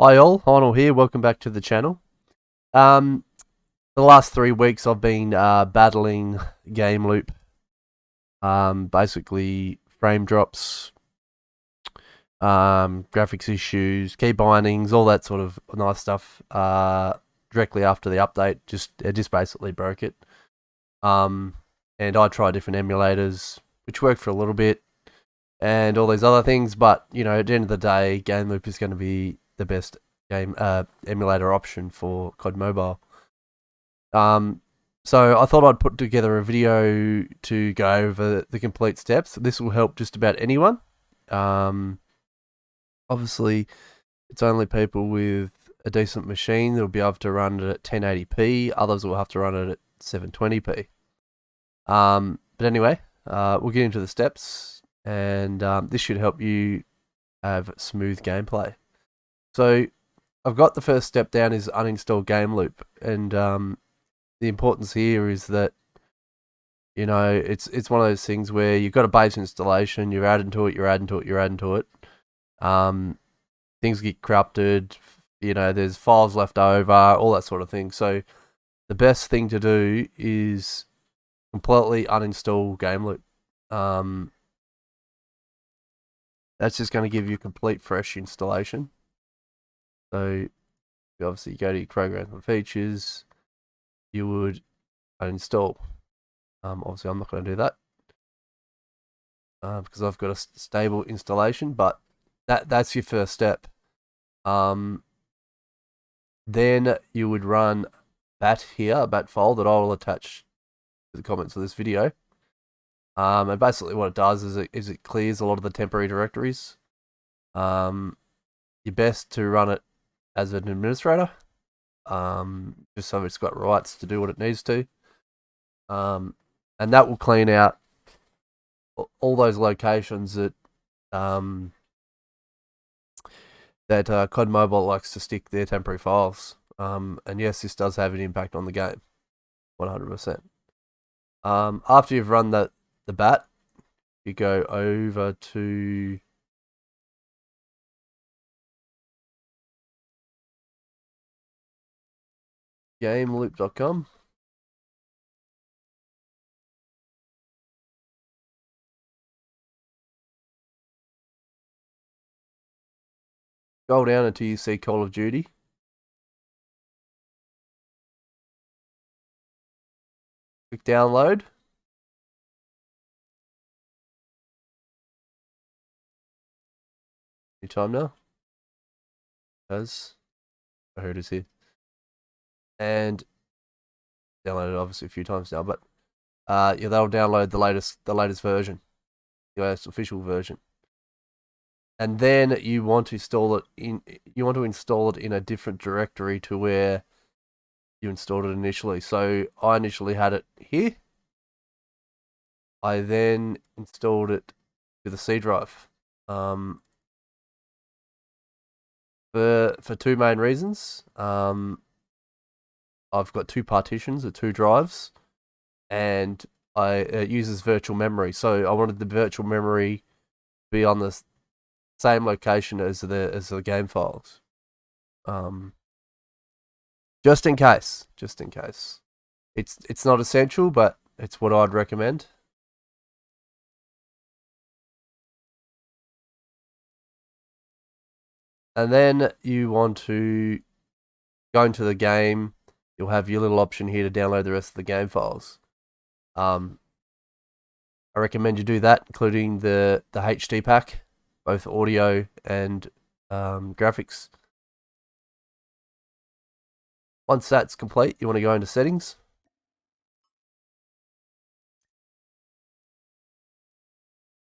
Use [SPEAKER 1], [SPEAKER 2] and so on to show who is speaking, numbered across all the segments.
[SPEAKER 1] Hi all, Hynnil here, welcome back to the channel. The last 3 weeks I've been battling Gameloop. Basically frame drops, graphics issues, key bindings, all that sort of nice stuff. Directly after the update, it just basically broke it. And I tried different emulators, which worked for a little bit, and all these other things, but you know, at the end of the day, Gameloop is going to be the best game emulator option for COD Mobile. So I thought I'd put together a video to go over the complete steps. This will help just about anyone. Obviously, it's only people with a decent machine that'll be able to run it at 1080p. Others will have to run it at 720p. But anyway, we'll get into the steps, and this should help you have smooth gameplay. So I've got the first step down is uninstall Gameloop, and the importance here is that, you know, it's one of those things where you've got a base installation, you're adding to it. Things get corrupted, you know, there's files left over, all that sort of thing. So the best thing to do is completely uninstall Gameloop. That's just going to give you a complete fresh installation. So you obviously go to your programs and features, you would uninstall. Obviously, I'm not going to do that because I've got a stable installation, but that's your first step. Then you would run bat here, a bat file that I'll attach to the comments of this video. And basically what it does is it clears a lot of the temporary directories. You're best to run it as an administrator, just so it's got rights to do what it needs to. And that will clean out all those locations that COD Mobile likes to stick their temporary files. And yes, this does have an impact on the game, 100%. After you've run the bat, you go over to Gameloop.com. Scroll down until you see Call of Duty. Click download. Any time now. As I heard is here. And downloaded obviously a few times now, but yeah, they'll download the latest version, the latest official version. And then you want to install it in a different directory to where you installed it initially. So I initially had it here. I then installed it to the C drive. For two main reasons. I've got two partitions or two drives, and it uses virtual memory. So I wanted the virtual memory to be on the same location as the game files. Just in case. It's not essential, but it's what I'd recommend. And then you want to go into the game. You'll have your little option here to download the rest of the game files. I recommend you do that, including the HD pack, both audio and graphics. Once that's complete, you want to go into settings.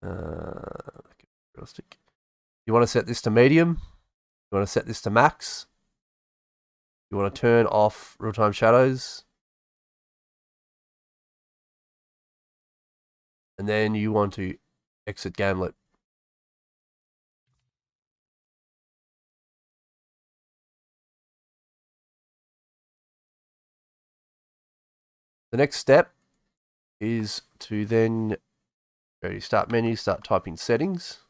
[SPEAKER 1] You want to set this to medium. You want to set this to max. You want to turn off real-time shadows. And then you want to exit Gameloop. The next step is to then go to start menu, start typing settings.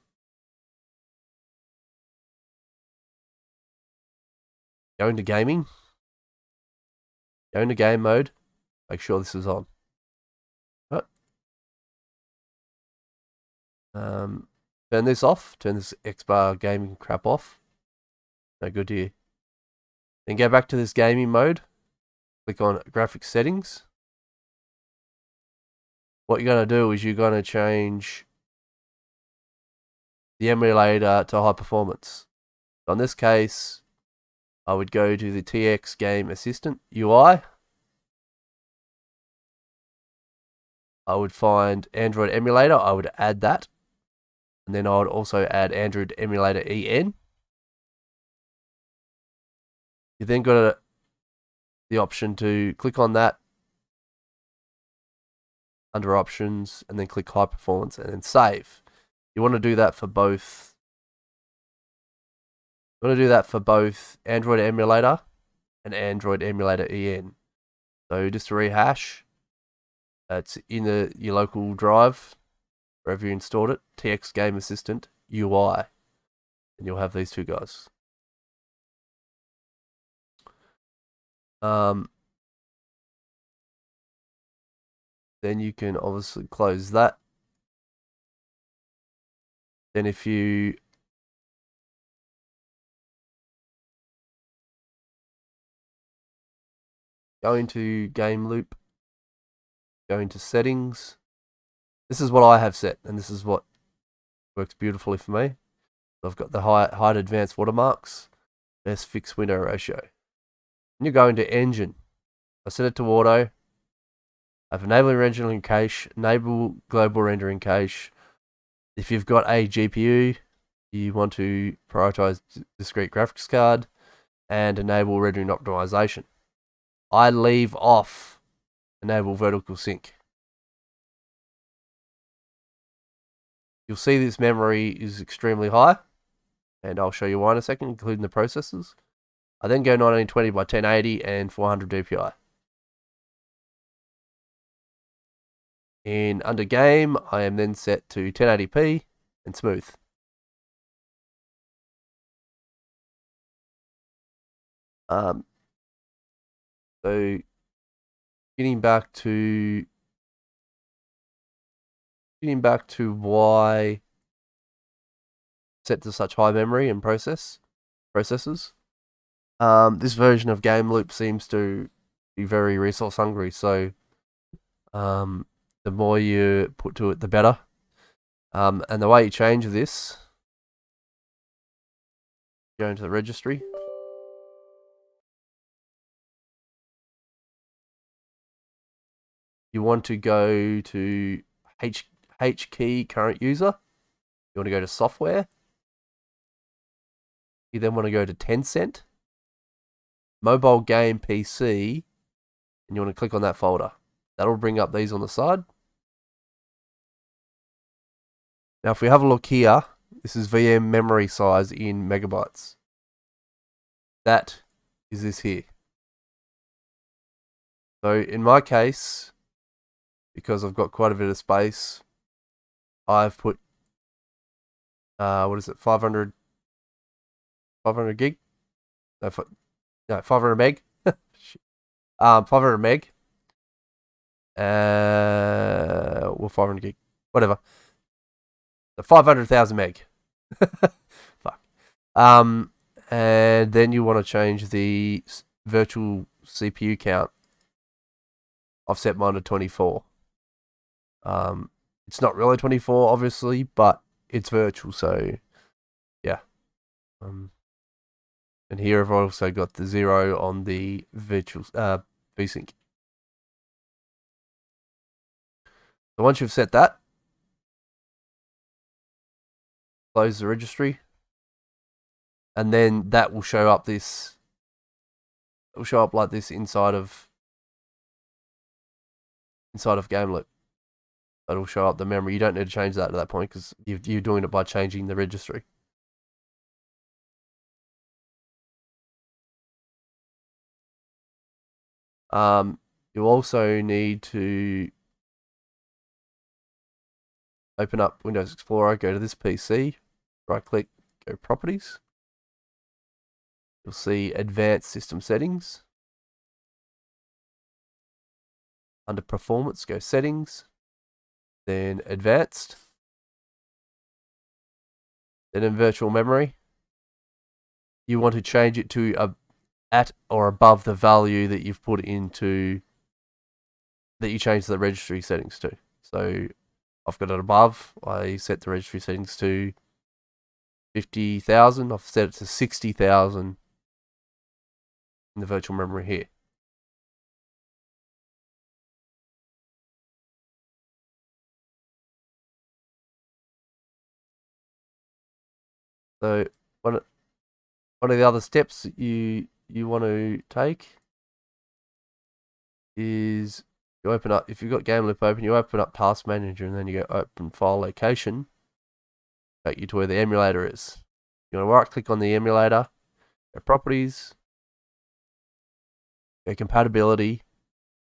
[SPEAKER 1] Go into gaming. Go into game mode. Make sure this is on. Right. Turn this off. Turn this X-bar gaming crap off. No good to you. Then go back to this gaming mode. Click on graphics settings. What you're going to do is you're going to change the emulator to high performance. So in this case, I would go to the TX Game Assistant UI. I would find Android emulator. I would add that. And then I would also add Android emulator EN. You then got the option to click on that under options and then click high performance and then save. You want to do that for both. You want to do that for both Android emulator and Android emulator EN. So just to rehash, it's in your local drive, wherever you installed it, TX Game Assistant UI, and you'll have these two guys. Then you can obviously close that. Then if you go into Gameloop, go into settings. This is what I have set, and this is what works beautifully for me. I've got the hide advanced watermarks, best fixed window ratio. And you go into engine. I set it to auto. I've enabled rendering cache, enable global rendering cache. If you've got a GPU, you want to prioritize discrete graphics card and enable rendering optimization. I leave off enable vertical sync. You'll see this memory is extremely high, and I'll show you why in a second, including the processors. I then go 1920 by 1080 and 400 DPI. Under game, I am then set to 1080p and smooth. So getting back to why set to such high memory and processors. This version of Gameloop seems to be very resource hungry, so the more you put to it, the better. And the way you change this, go into the registry. You want to go to H key current user. You want to go to software. You then want to go to Tencent, mobile game PC, and you want to click on that folder. That'll bring up these on the side. Now, if we have a look here, this is VM memory size in megabytes. That is this here. So in my case, because I've got quite a bit of space, I've put, 500 gig? No, 500 meg. 500 meg. Well, 500 gig. Whatever. So 500,000 meg. Fuck. And then you want to change the virtual CPU count. I've set mine to 24. It's not really 24, obviously, but it's virtual, so yeah. And here I've also got the 0 on the virtual vsync. So once you've set that, close the registry, and then that will show up this. It will show up like this inside of Gameloop. It'll show up the memory. You don't need to change that at that point because you're doing it by changing the registry. You also need to open up Windows Explorer, go to this PC, right click, go properties. you'll see Advanced System Settings. Under Performance, go Settings, then Advanced. Then in Virtual Memory, you want to change it to at or above the value that you've put into, that you changed the registry settings to. So I've got it above. I set the registry settings to 50,000. I've set it to 60,000 in the virtual memory here. So one of the other steps you want to take is you open up, if you've got Gameloop open, you open up Task Manager and then you go Open File Location. Take you to where the emulator is. You want to right click on the emulator, go Properties, go Compatibility,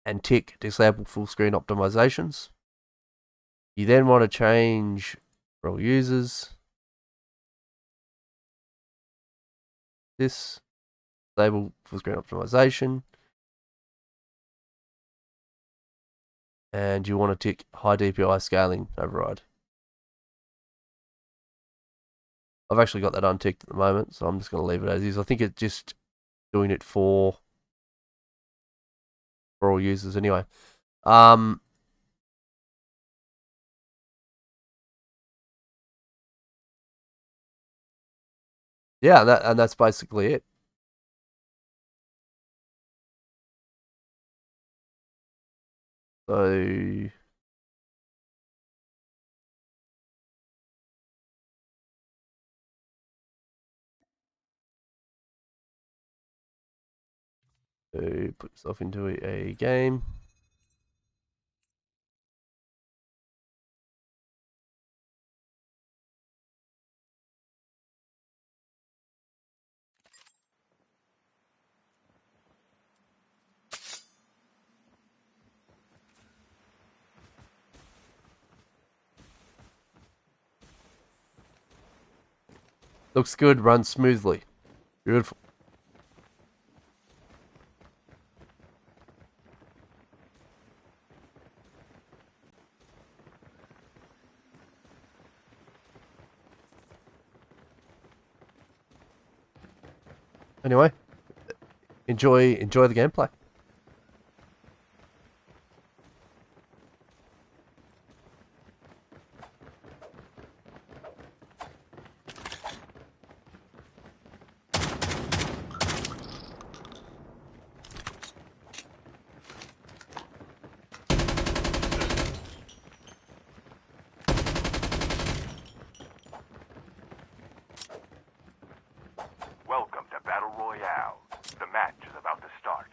[SPEAKER 1] and tick Disable Full Screen Optimizations. You then want to change for all users this, Disable Full Screen Optimization, and you want to tick High DPI Scaling Override. I've actually got that unticked at the moment, so I'm just going to leave it as is. I think it's just doing it for all users anyway. Yeah, and that's basically it. So put yourself into a game. Looks good, runs smoothly. Beautiful. Anyway, enjoy the gameplay.
[SPEAKER 2] Welcome to Battle Royale. The match is about to start.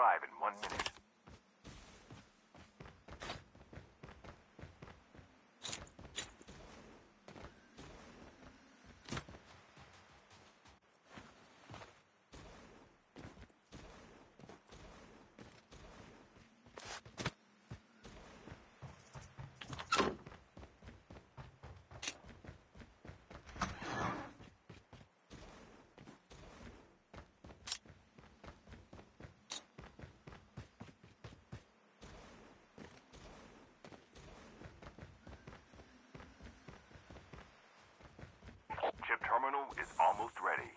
[SPEAKER 2] arrive in 1 minute. Chip terminal is almost ready.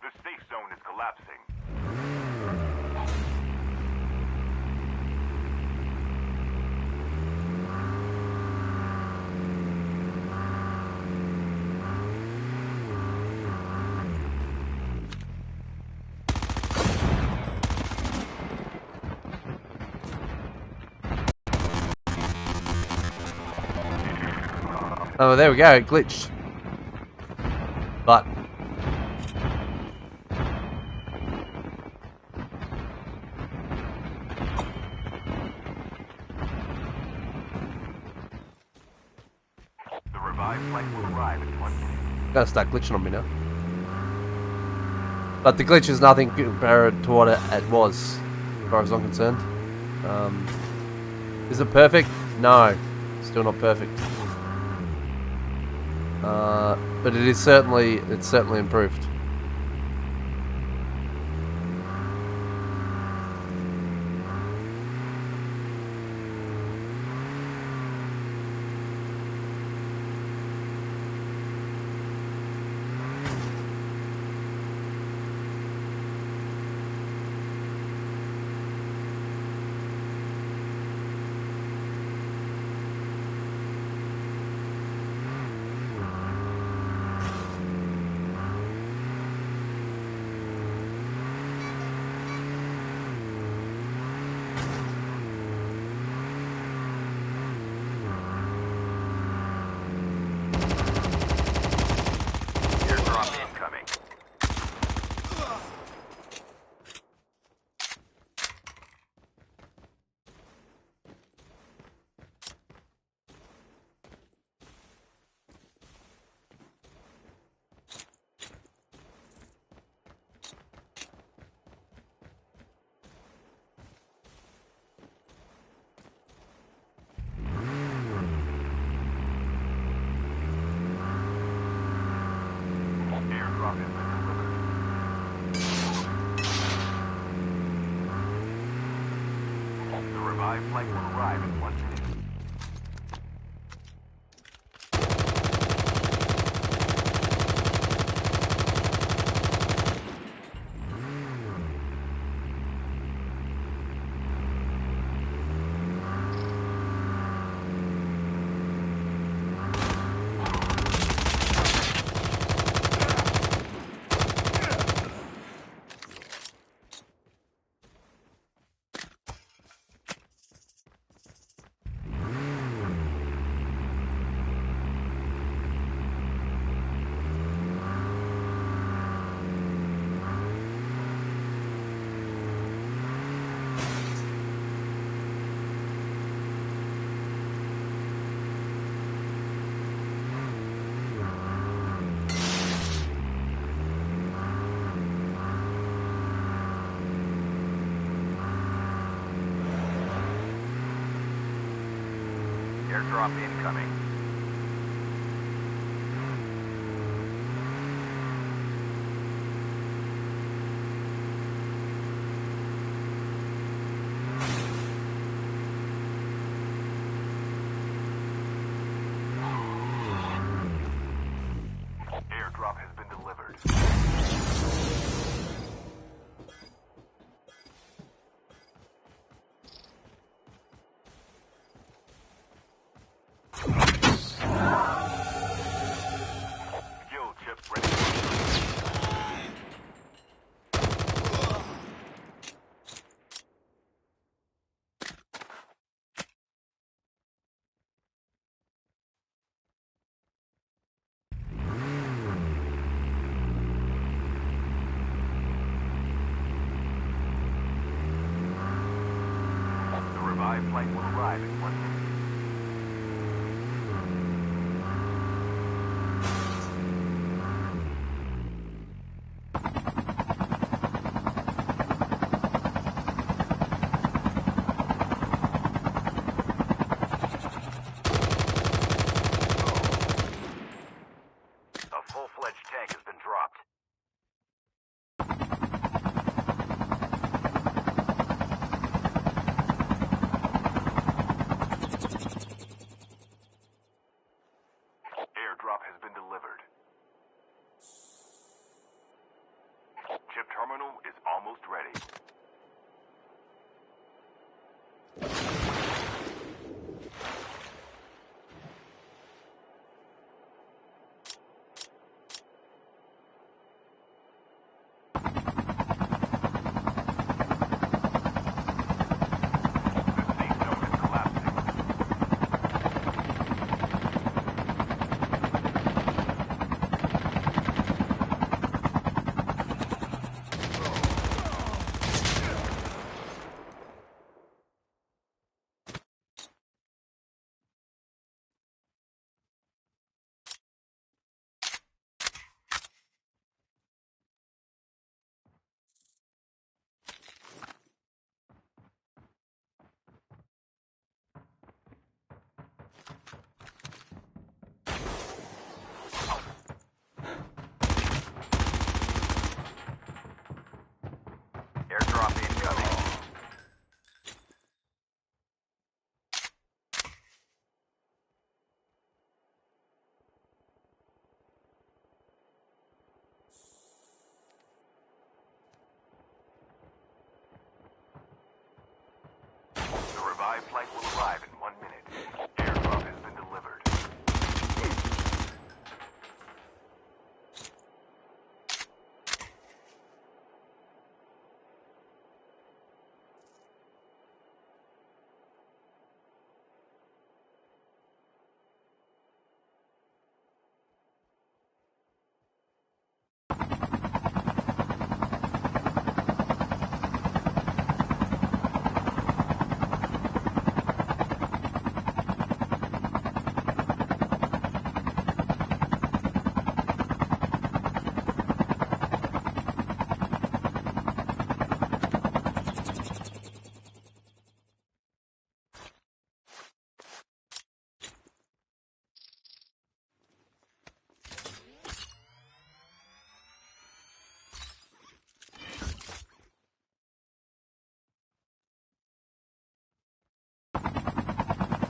[SPEAKER 2] The safe zone is collapsing.
[SPEAKER 1] Oh, there we go, it glitched. But
[SPEAKER 2] The revived flight will arrive in 1 minute.
[SPEAKER 1] gotta start glitching on me now. But the glitch is nothing compared to what it was, as far as I'm concerned. Is it perfect? No, still not perfect. But it is certainly improved.
[SPEAKER 2] Airdrop incoming. Airdrop has been delivered. The revived flight will arrive in 1 minute. Airdrop incoming. Airdrop has been delivered. revived flight will arrive in 1 minute. A full-fledged tank has been dropped. Airdrop has been delivered. Chip terminal is almost ready. The safe zone is collapsing. Airdrop incoming. The revived flight will arrive in 1 minute. Airdrop has been delivered.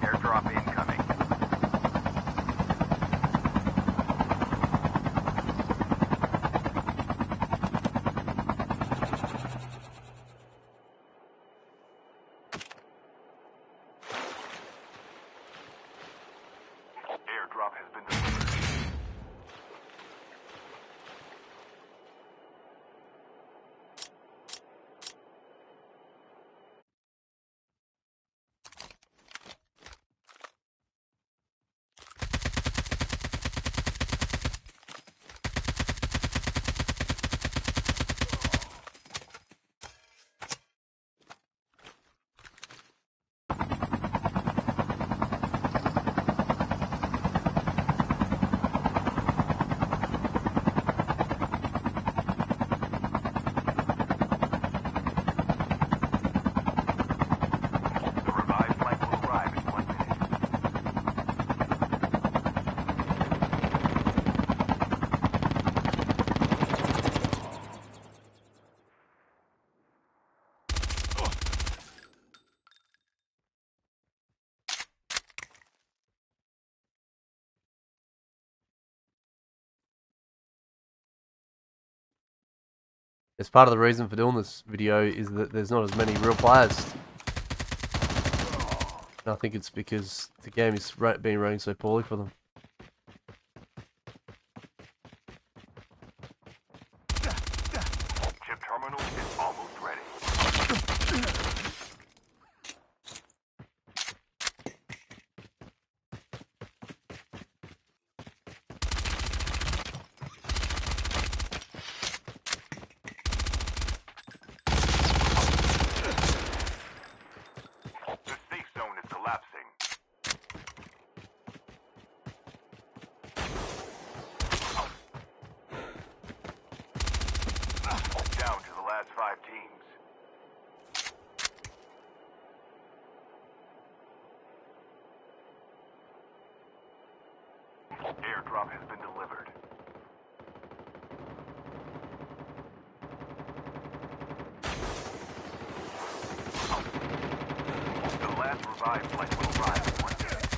[SPEAKER 2] Airdrop incoming. Airdrop has been delivered. The revived flight will arrive in 1 minute.
[SPEAKER 1] It's part of the reason for doing this video is that there's not as many real players. And I think it's because the game is being running so poorly for them.
[SPEAKER 2] Chip terminal is almost ready. The safe last 5 teams. Airdrop has been delivered. The last revived flight will arrive in 1 minute.